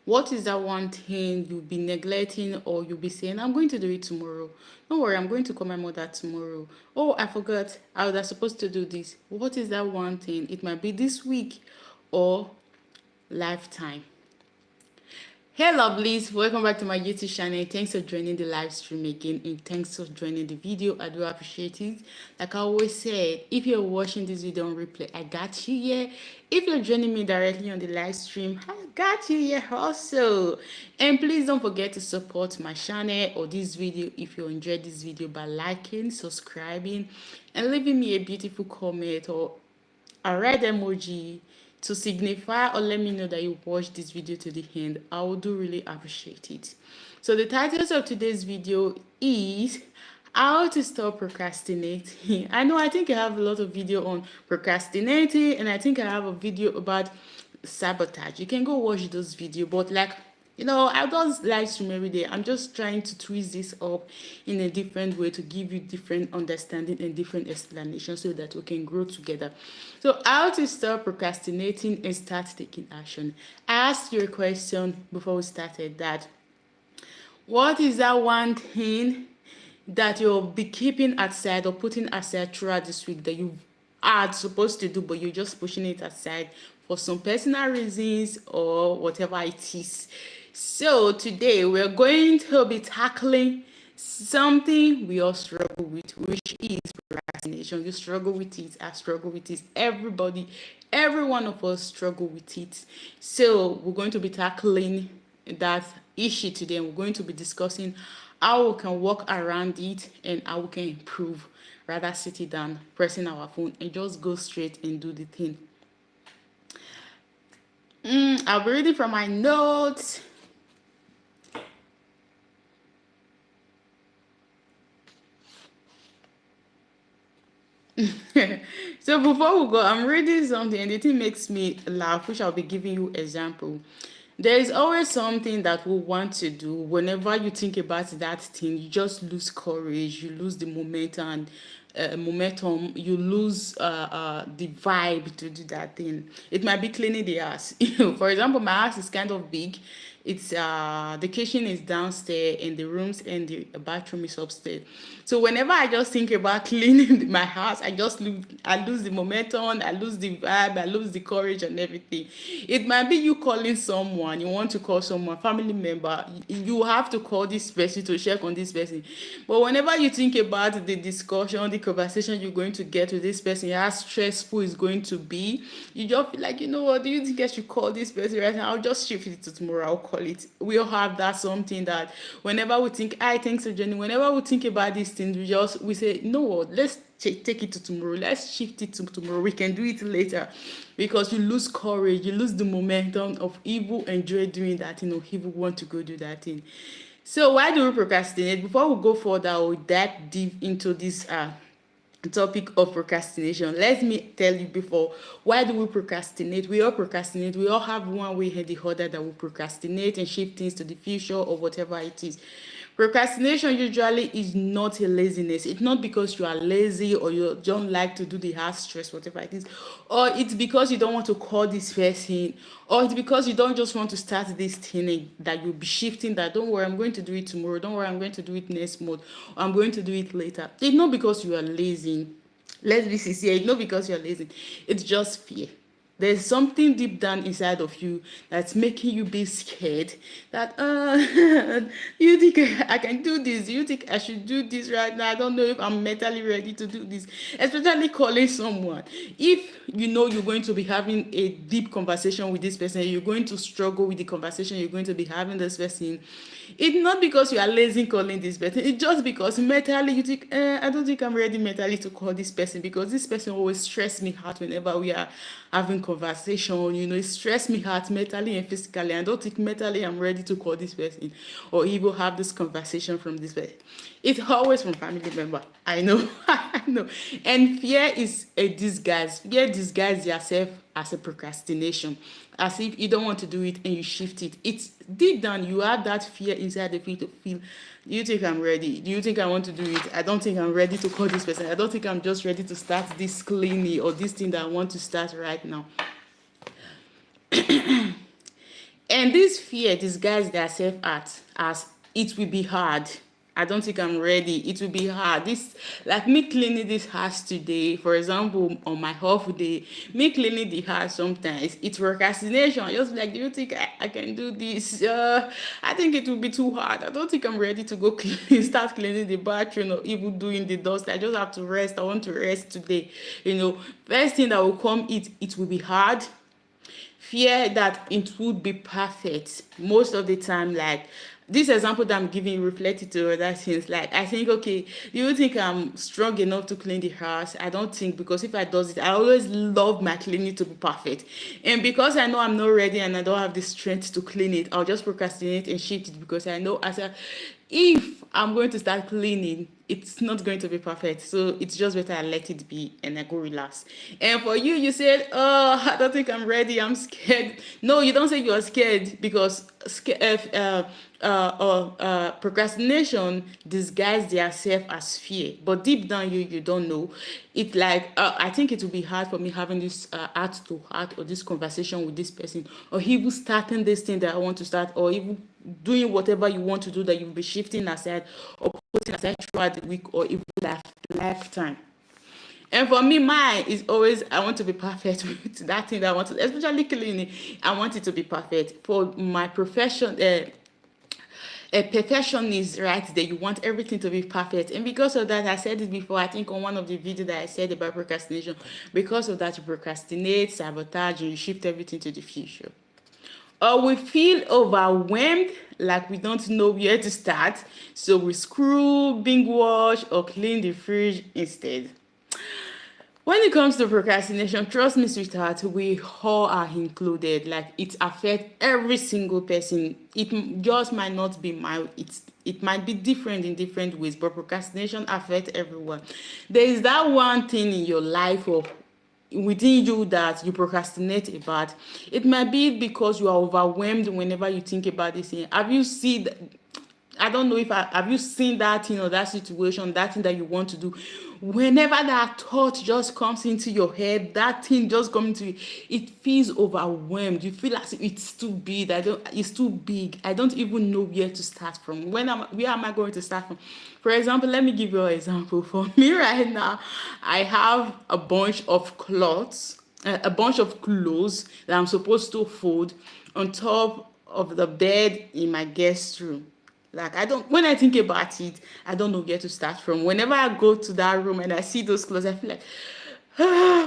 What is that one thing you'll be neglecting, or you'll be saying, I'm going to do it tomorrow. Don't worry, I'm going to call my mother tomorrow. Oh, I forgot. I was supposed to do this. What is that one thing? It might be this week or lifetime. Hey lovelies, welcome back to my YouTube channel. Thanks for joining the live stream again, and thanks for joining the video. I do appreciate it. Like I always said, if you're watching this video on replay, I got you here. If you're joining me directly on the live stream, I got you here also. And please don't forget to support my channel or this video if you enjoyed this video by liking, subscribing, and leaving me a beautiful comment or a red emoji to signify or let me know that you watched this video to the end. I would do really appreciate it. So the titles of today's video is how to stop procrastinating. I think I have a lot of video on procrastinating, and I think I have a video about sabotage. You can go watch those videos, but I don't live stream every day. I'm just trying to twist this up in a different way to give you different understanding and different explanation so that we can grow together. So how to stop procrastinating and start taking action. I asked you a question before we started, that what is that one thing that you'll be keeping aside or putting aside throughout this week that you are supposed to do, but you're just pushing it aside for some personal reasons or whatever it is. So today we're going to be tackling something we all struggle with, which is procrastination. You struggle with it, I struggle with it, every one of us struggle with it. So we're going to be tackling that issue today, and we're going to be discussing how we can work around it and how we can improve, rather sitting down, pressing our phone, and just go straight and do the thing. I'll be reading from my notes. So before we go, I'm reading something and the thing makes me laugh, which I'll be giving you example. There is always something that we want to do. Whenever you think about that thing, you just lose courage, you lose the momentum, you lose the vibe to do that thing. It might be cleaning the house. For example, my house is kind of big. It's the kitchen is downstairs and the rooms and the bathroom is upstairs. So whenever I just think about cleaning my house, I lose the momentum, I lose the vibe, I lose the courage and everything. It might be you calling someone, you want to call someone, family member, you have to call this person to check on this person. But whenever you think about the discussion, the conversation you're going to get with this person, how stressful it's going to be, you just feel like, you know what, do you think I should call this person right now? I'll just shift it to tomorrow, I'll call it. We all have that something that whenever we think, thanks for joining, whenever we think about these things, we say, no, let's take it to tomorrow, let's shift it to tomorrow, we can do it later, because you lose courage, you lose the momentum of evil enjoy doing that thing, or evil want to go do that thing. So why do we procrastinate? Before we go further, we'll dive deep into this topic of procrastination. Let me tell you before, why do we procrastinate? We all procrastinate. We all have one way or the other that we procrastinate and shift things to the future or whatever it is. Procrastination usually is not a laziness. It's not because you are lazy or you don't like to do the hard stress, whatever it is, or it's because you don't want to call this person, or it's because you don't just want to start this thing that you'll be shifting, that don't worry, I'm going to do it tomorrow, don't worry, I'm going to do it next month, or I'm going to do it later. It's not because you are lazy. Let's be sincere, it's not because you're lazy. It's just fear. There's something deep down inside of you that's making you be scared that you think I can do this, you think I should do this right now, I don't know if I'm mentally ready to do this. Especially calling someone, if you know you're going to be having a deep conversation with this person, you're going to struggle with the conversation you're going to be having this person. It's not because you are lazy calling this person, it's just because mentally you think, I don't think I'm ready mentally to call this person, because this person always stress me out whenever we are having conversation. It stress me out mentally and physically. I don't think mentally I'm ready to call this person or even have this conversation from this person. It's always from family member. I know. I know. And fear is a disguise. Fear disguises yourself as a procrastination, as if you don't want to do it and you shift it. It's deep down, you have that fear inside of you to feel, do you think I'm ready? Do you think I want to do it? I don't think I'm ready to call this person. I don't think I'm just ready to start this cleaning or this thing that I want to start right now. And this fear disguise themselves as it will be hard. I don't think I'm ready. It will be hard. This, like me cleaning this house today, for example, on my off day, me cleaning the house sometimes, it's procrastination. I just like, do you think I can do this? I think it will be too hard. I don't think I'm ready to go clean, start cleaning the bathroom or even doing the dust. I just have to rest. I want to rest today. First thing that will come, it will be hard. Fear that it would be perfect most of the time. Like this example that I'm giving reflected to other things. Like I think, okay, do you think I'm strong enough to clean the house? I don't think, because if I does it, I always love my cleaning to be perfect. And because I know I'm not ready and I don't have the strength to clean it, I'll just procrastinate and shift it, because I know if I'm going to start cleaning, it's not going to be perfect. So it's just better I let it be and I go relax. And for you, you said, oh, I don't think I'm ready. I'm scared. No, you don't say you're scared, because procrastination disguise yourself as fear. But deep down, you don't know. It like, I think it will be hard for me having this heart to heart or this conversation with this person, or even starting this thing that I want to start, or even doing whatever you want to do that you'll be shifting aside or putting aside throughout the week or even lifetime. And for me, mine is always, I want to be perfect with that thing that I want to, especially cleaning. I want it to be perfect. For my profession, a perfectionist, right? That you want everything to be perfect. And because of that, I said it before, I think on one of the videos that I said about procrastination, because of that, you procrastinate, sabotage, and you shift everything to the future. Or we feel overwhelmed, like we don't know where to start, so we screw, binge watch, or clean the fridge instead. When it comes to procrastination, trust me, sweetheart, we all are included. Like it affects every single person. Just might not be it might be different in different ways, but procrastination affects everyone. There is that one thing in your life or within you that you procrastinate about. It might be because you are overwhelmed whenever you think about this thing. Have you seen? I don't know if have you seen that thing or that situation, that thing that you want to do. Whenever that thought just comes into your head, that thing just comes to you, it feels overwhelmed. You feel as if it's too big. It's too big. I don't even know where to start from. Where am I going to start from? For example, let me give you an example. For me right now, I have a bunch of clothes, a bunch of clothes that I'm supposed to fold on top of the bed in my guest room. Like when I think about it, I don't know where to start from. Whenever I go to that room and I see those clothes, I feel like,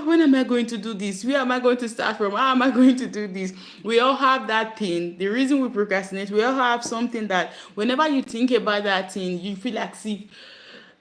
when am I going to do this? Where am I going to start from? How am I going to do this? We all have that thing. The reason we procrastinate, we all have something that whenever you think about that thing, you feel like, see,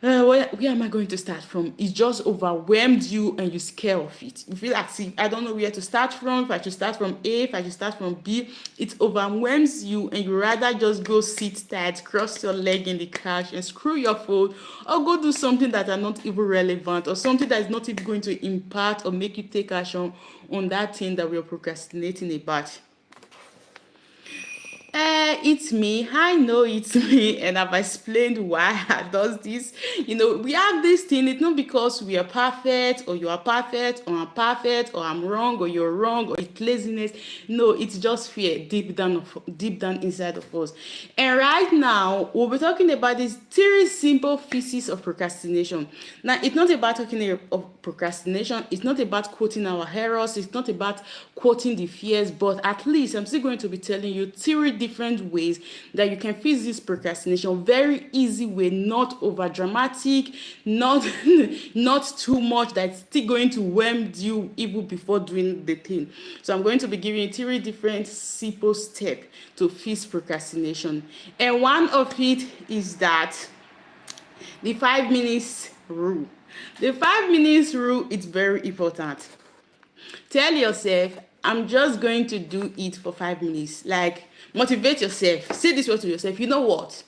where am I going to start from? It just overwhelmed you and you're scared of it. You feel like, see, I don't know where to start from. If I should start from A, if I should start from B, it overwhelms you and you rather just go sit tight, cross your leg in the couch and screw your phone, or go do something that are not even relevant, or something that is not even going to impact or make you take action on that thing that we're procrastinating about. It's me. I know it's me, and I've explained why I does this. We have this thing. It's not because we are perfect, or you are perfect, or I'm perfect, or I'm wrong, or you're wrong, or it's laziness. No, it's just fear deep down inside of us. And right now, we'll be talking about these 3 simple pieces of procrastination. Now, it's not about talking of procrastination. It's not about quoting our errors. It's not about quoting the fears. But at least I'm still going to be telling you 3 different ways that you can fix this procrastination. Very easy way, not over dramatic, not too much that's still going to overwhelm you even before doing the thing. So I'm going to be giving you 3 different simple steps to fix procrastination. And one of it is that the 5 minutes rule. The 5 minutes rule is very important. Tell yourself, I'm just going to do it for 5 minutes. Like, motivate yourself. Say this word to yourself. You know what?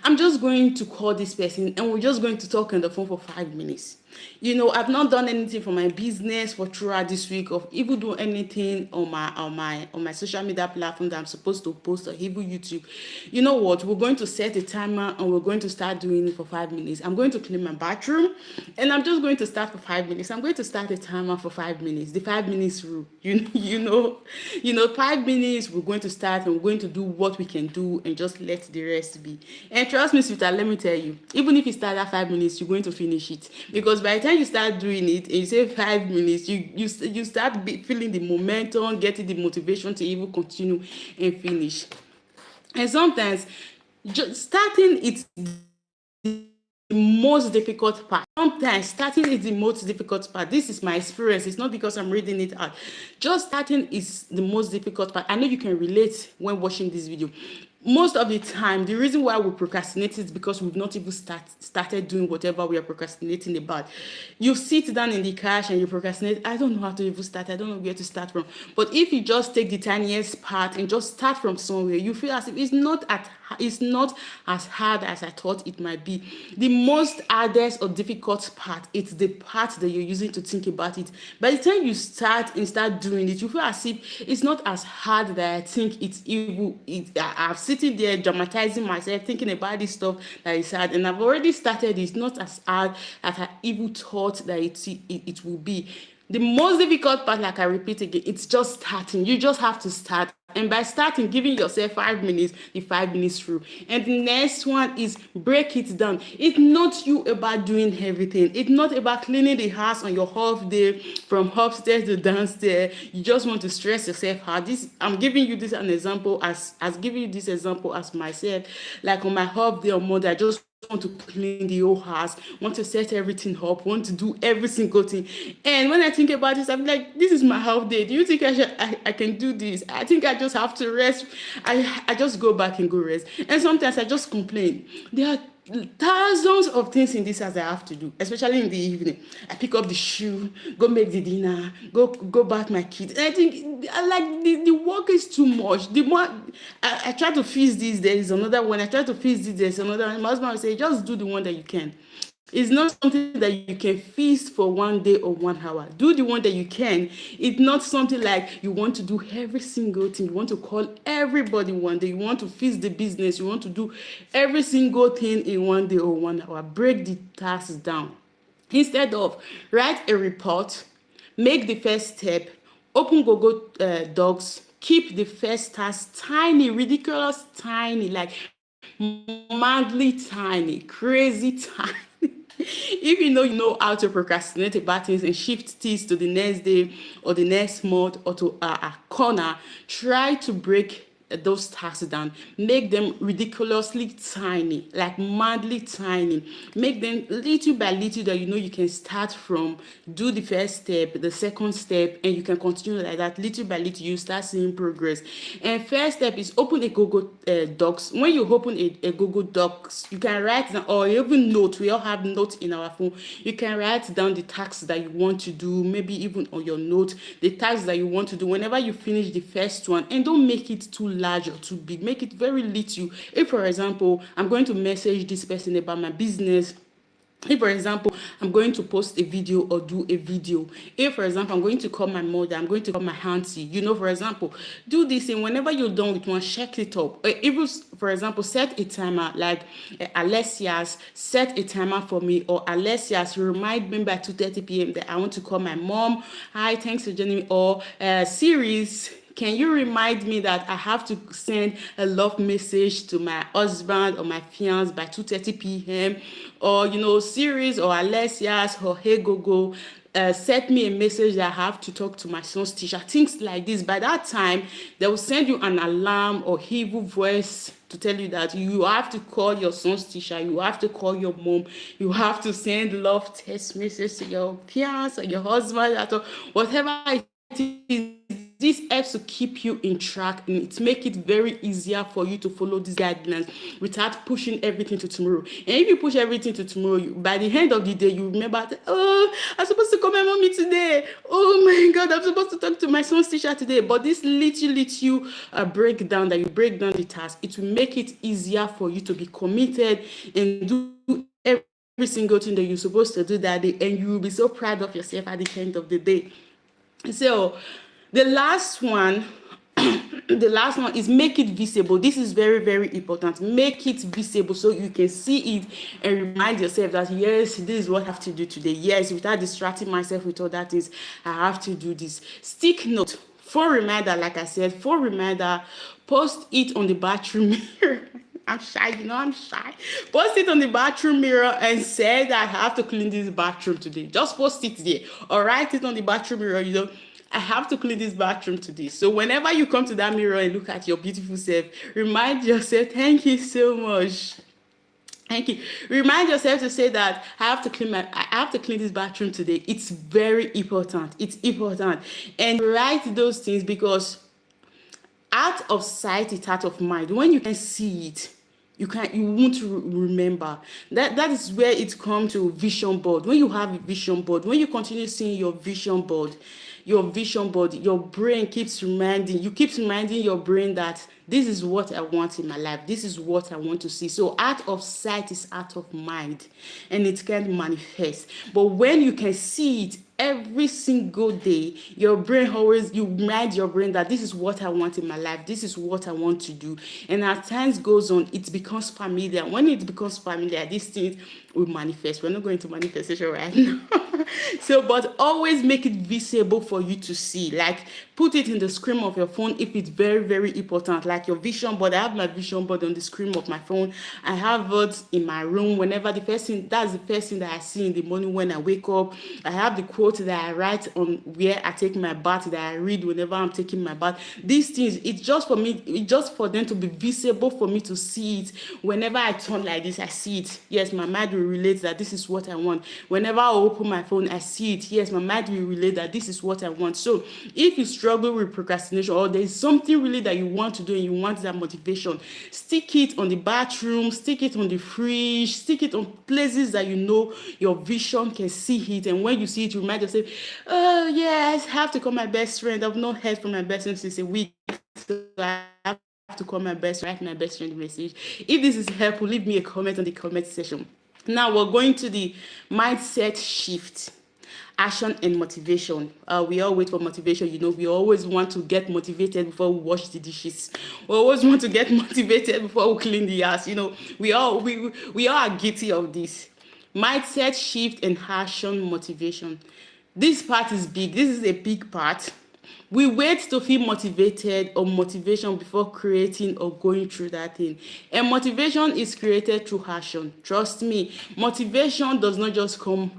I'm just going to call this person and we're just going to talk on the phone for 5 minutes. I've not done anything for my business for throughout this week, of even do anything on my social media platform that I'm supposed to post, or even YouTube. You know what? We're going to set a timer and we're going to start doing it for 5 minutes. I'm going to clean my bathroom and I'm just going to start for 5 minutes. I'm going to start a timer for 5 minutes. The 5 minutes rule. 5 minutes. We're going to start and we're going to do what we can do and just let the rest be. And trust me, sweetheart, let me tell you, even if you start at 5 minutes, you're going to finish it, because by the time you start doing it and you say 5 minutes, you start feeling the momentum, getting the motivation to even continue and finish. And sometimes just starting it's the most difficult part. Sometimes starting is the most difficult part. This is my experience. It's not because I'm reading it out. Just starting is the most difficult part. I know you can relate when watching this video. Most of the time, the reason why we procrastinate is because we've not even started doing whatever we are procrastinating about. You sit down in the couch and you procrastinate. I don't know how to even start. I don't know where to start from. But if you just take the tiniest part and just start from somewhere, you feel as if it's not as hard as I thought it might be. The most hardest or difficult part, it's the part that you're using to think about it. By the time you start doing it, you feel as if it's not as hard that I think it's evil. I'm sitting there dramatizing myself, thinking about this stuff that is hard, and I've already started. It's not as hard as I even thought that it will be. The most difficult part, like I repeat again, it's just starting. You just have to start. And by starting, giving yourself 5 minutes, the 5 minutes rule. And the next one is break it down. It's not you about doing everything. It's not about cleaning the house on your half day from upstairs to downstairs. You just want to stress yourself out. I'm giving you this an example as giving you this example as myself. Like on my half day on Monday, I just want to clean the whole house, want to set everything up, want to do every single thing. And when I think about this, I'm like, this is my half day. Do you think I can do this? I think I just have to rest. I just go back and go rest. And sometimes I just complain. There are thousands of things in this house I have to do, especially in the evening. I pick up the shoe, go make the dinner, go bath my kids. And I think the work is too much. The more I try to fix this, there is another one. I try to fix this, there's another one. My husband will say, just do the one that you can. It's not something that you can feast for 1 day or 1 hour. Do the one that you can. It's not something like you want to do every single thing. You want to call everybody 1 day. You want to feast the business. You want to do every single thing in 1 day or 1 hour. Break the tasks down. Instead of write a report, make the first step, open Google Docs, keep the first task tiny, ridiculous tiny, like madly tiny, crazy tiny. If you know how to procrastinate about things and shift things to the next day or the next month or to a corner, try to break those tasks down. Make them ridiculously tiny, like madly tiny. Make them little by little that you can start from. Do the first step, the second step, and you can continue like that. Little by little, you start seeing progress. And first step is open a Google Docs. When you open a Google Docs, you can write down, or even note. We all have notes in our phone. You can write down the tasks that you want to do, maybe even on your note, the tasks that you want to do whenever you finish the first one. And don't make it too large or too big. Make it very little. If, for example, I'm going to message this person about my business, if, for example, I'm going to post a video or do a video, if, for example, I'm going to call my mother, I'm going to call my auntie, for example, do this, and whenever you're done with one, check it up. Even, for example, set a timer, like Alessia's, set a timer for me, or Alessia's, remind me by 2:30 p.m. that I want to call my mom. Hi, thanks for joining me. Or series, can you remind me that I have to send a love message to my husband or my fiance by 2:30 p.m. Or, series, or Alessia's, or Hey Gogo, set me a message that I have to talk to my son's teacher. Things like this. By that time, they will send you an alarm or evil voice to tell you that you have to call your son's teacher, you have to call your mom, you have to send love text message to your fiance or your husband, or whatever it is. This helps to keep you in track, and it makes it very easier for you to follow these guidelines without pushing everything to tomorrow. And if you push everything to tomorrow, by the end of the day, you remember that, I'm supposed to call my mommy today. Oh my God, I'm supposed to talk to my son's teacher today. But this little breakdown, that you break down the task, it will make it easier for you to be committed and do everything single thing that you're supposed to do that day, and you will be so proud of yourself at the end of the day. So the last one, the last one is make it visible. This is very, very important. Make it visible so you can see it and remind yourself that yes, this is what I have to do today. Yes, without distracting myself with other things, I have to do this. Stick note, phone reminder, like I said, phone reminder, post it on the bathroom mirror. I'm shy, I'm shy. Post it on the bathroom mirror and say that I have to clean this bathroom today. Just post it there or write it on the bathroom mirror, I have to clean this bathroom today. So whenever you come to that mirror and look at your beautiful self, remind yourself, thank you so much. Thank you. Remind yourself to say that I have to clean this bathroom today. It's very important. It's important. And write those things because out of sight is out of mind. When you can see it, you won't remember. That is where it comes to vision board. When you have a vision board, when you continue seeing your vision board, your brain keeps reminding your brain that this is what I want in my life. This is what I want to see. So out of sight is out of mind, and it can't manifest. But when you can see it every single day, you remind your brain that this is what I want in my life. This is what I want to do. And as time goes on, it becomes familiar. When it becomes familiar, these things will manifest. We're not going to manifestation right now. But always make it visible for you to see. Like put it in the screen of your phone if it's very, very important. Like your vision board. I have my vision board on the screen of my phone. I have it in my room. That's the first thing that I see in the morning when I wake up. I have the quote that I write on where I take my bath, that I read whenever I'm taking my bath. These things, it's just for them to be visible for me to see it. Whenever I turn like this, I see it. Yes, my mind will relate that this is what I want. Whenever I open my phone, I see it. Yes, my mind will relate that this is what I want. So if you struggle with procrastination or there's something really that you want to do and you want that motivation, stick it on the bathroom, stick it on the fridge, stick it on places that your vision can see it. And when you see it, you remind yourself, oh yes, I have to call my best friend. I've not heard from my best friend since a week. So I have to call my best friend, write my best friend a message. If this is helpful, leave me a comment on the comment section. Now we're going to the mindset shift. Action and motivation. We all wait for motivation. We always want to get motivated before we wash the dishes. We always want to get motivated before we clean the house. We all are guilty of this. Mindset shift and action motivation. This part is big. This is a big part. We wait to feel motivated or motivation before creating or going through that thing. And motivation is created through action. Trust me, motivation does not just come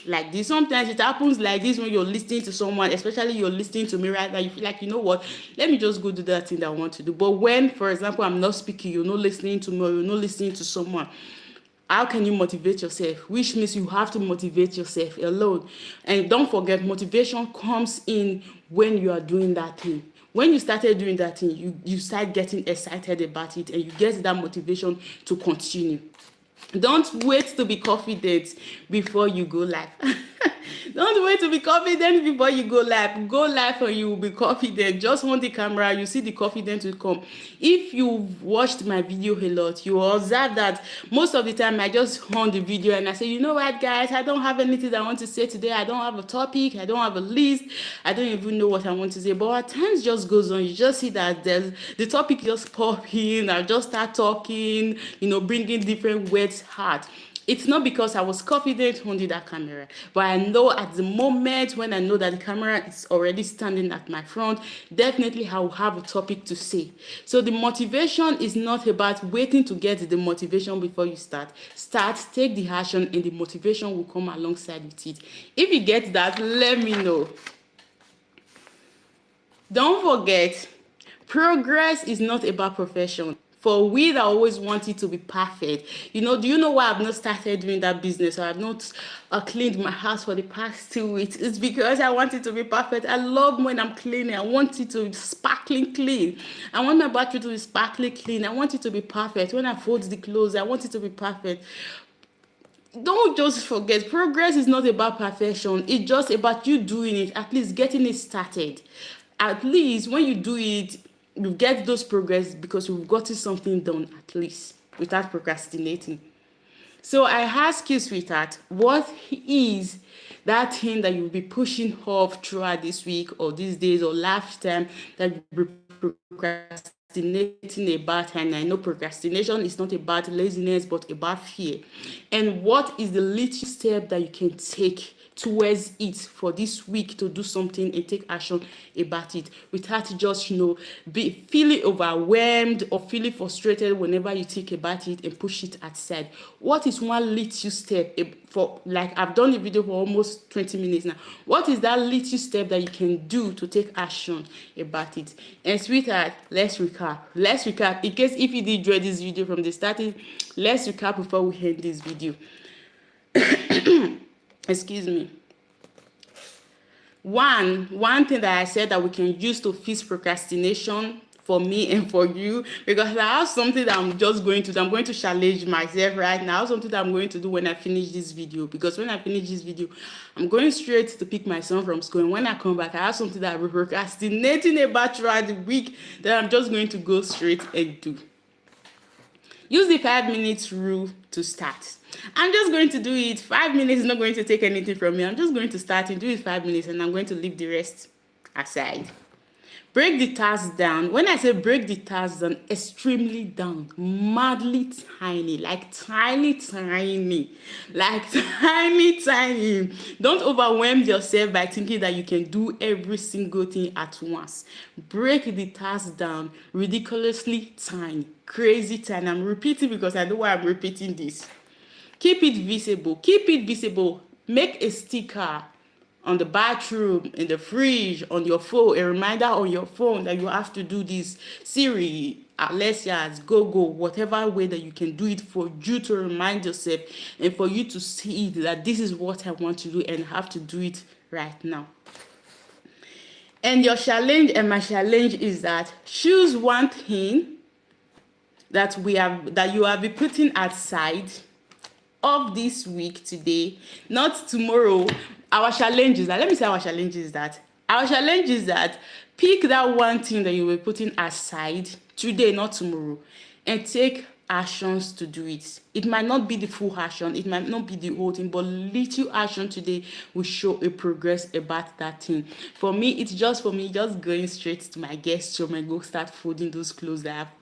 like this. Sometimes it happens like this when you're listening to someone, especially you're listening to me right now. You feel like, what, let me just go do that thing that I want to do. But when, for example, I'm not speaking, you're not listening to me, or you're not listening to someone, how can you motivate yourself? Which means you have to motivate yourself alone. And don't forget, motivation comes in when you are doing that thing. When you started doing that thing, you start getting excited about it and you get that motivation to continue. Don't wait to be confident before you go live. Don't wait to be confident before you go live. Go live and you will be confident. Just on the camera, you see the confidence will come. If you've watched my video a lot, you will observe that most of the time I just on the video and I say, you know what, guys, I don't have anything that I want to say today. I don't have a topic. I don't have a list. I don't even know what I want to say. But at times just goes on. You just see that the topic just pop in. I just start talking, bringing different words out. It's not because I was confident holding that camera, but I know at the moment when I know that the camera is already standing at my front, definitely I will have a topic to say. So the motivation is not about waiting to get the motivation before you start. Take the action, and the motivation will come alongside with it. If you get that, let me know. Don't forget, progress is not about perfection. For we that always want it to be perfect, do you know why I've not started doing that business, or I've not cleaned my house for the past 2 weeks? It's because I want it to be perfect. I love when I'm cleaning. I want it to be sparkling clean. I want my bathroom to be sparkling clean. I want it to be perfect. When I fold the clothes, I want it to be perfect. Don't just forget, progress is not about perfection. It's just about you doing it, at least getting it started. At least when you do it, you get those progress because you've gotten something done, at least, without procrastinating. So I ask you, sweetheart, what is that thing that you'll be pushing off throughout this week or these days or last time that you'll be procrastinating about? And I know procrastination is not about laziness but about fear. And what is the little step that you can take towards it for this week to do something and take action about it without just be feeling overwhelmed or feeling frustrated whenever you think about it and push it aside? What is one little step for, like, I've done the video for almost 20 minutes now, what is that little step that you can do to take action about it? And sweetheart, let's recap in case if you did enjoy this video from the starting. Let's recap before we end this video. Excuse me. One thing that I said that we can use to fix procrastination for me and for you, because I have something that I'm going to challenge myself right now, something that I'm going to do when I finish this video. Because when I finish this video, I'm going straight to pick my son from school, and when I come back, I have something that I've been procrastinating about throughout the week that I'm just going to go straight and do. Use the 5 minutes rule to start. I'm just going to do it. 5 minutes is not going to take anything from me. I'm just going to start and do it 5 minutes, and I'm going to leave the rest aside. Break the task down. When I say break the task down, extremely down, madly tiny, like tiny. Don't overwhelm yourself by thinking that you can do every single thing at once. Break the task down ridiculously tiny, crazy tiny. I'm repeating because I know why I'm repeating this. Keep it visible. Make a sticker on the bathroom, in the fridge, on your phone, a reminder on your phone that you have to do this. Siri, Alessia's, go, whatever way that you can do it for you to remind yourself and for you to see that this is what I want to do and have to do it right now. And your challenge and my challenge is that choose one thing that you have been putting aside of this week today, not tomorrow. Our challenge is that pick that one thing that you were putting aside today, not tomorrow, and take actions to do it. It might not be the full action, it might not be the whole thing, but little action today will show a progress about that thing. For me, it's just going straight to my guest room and go start folding those clothes that I've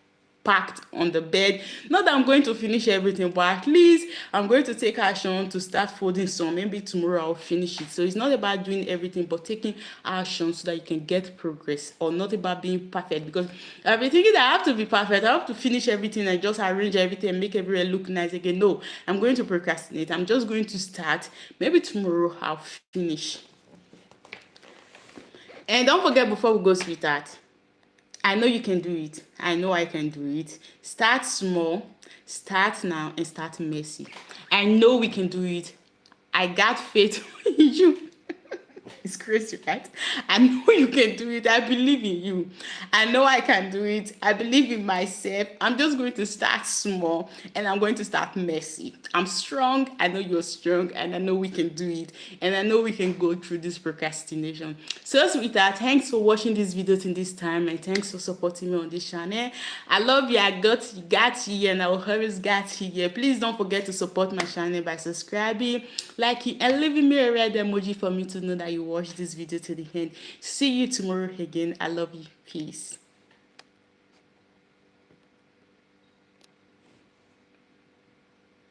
packed on the bed. Not that I'm going to finish everything, but at least I'm going to take action to start folding some. Maybe tomorrow I'll finish it. So it's not about doing everything, but taking action so that you can get progress, or not about being perfect. Because I've been thinking that I have to be perfect, I have to finish everything and just arrange everything and make everywhere look nice again. No, I'm going to procrastinate. I'm just going to start. Maybe tomorrow I'll finish. And don't forget, before we go, sweetheart, I know you can do it. I know I can do it. Start small, start now, and start messy. I know we can do it. I got faith in you. It's crazy, right? I know you can do it. I believe in you. I know I can do it. I believe in myself. I'm just going to start small and I'm going to start messy. I'm strong. I know you're strong, and I know we can do it. And I know we can go through this procrastination. So sweetheart, thanks for watching this video till this time, and thanks for supporting me on this channel. I love you. I got you here, and I will always got you here. Please don't forget to support my channel by subscribing, liking, and leaving me a red emoji for me to know that you watched this video to the end. See you tomorrow again. I love you. Peace.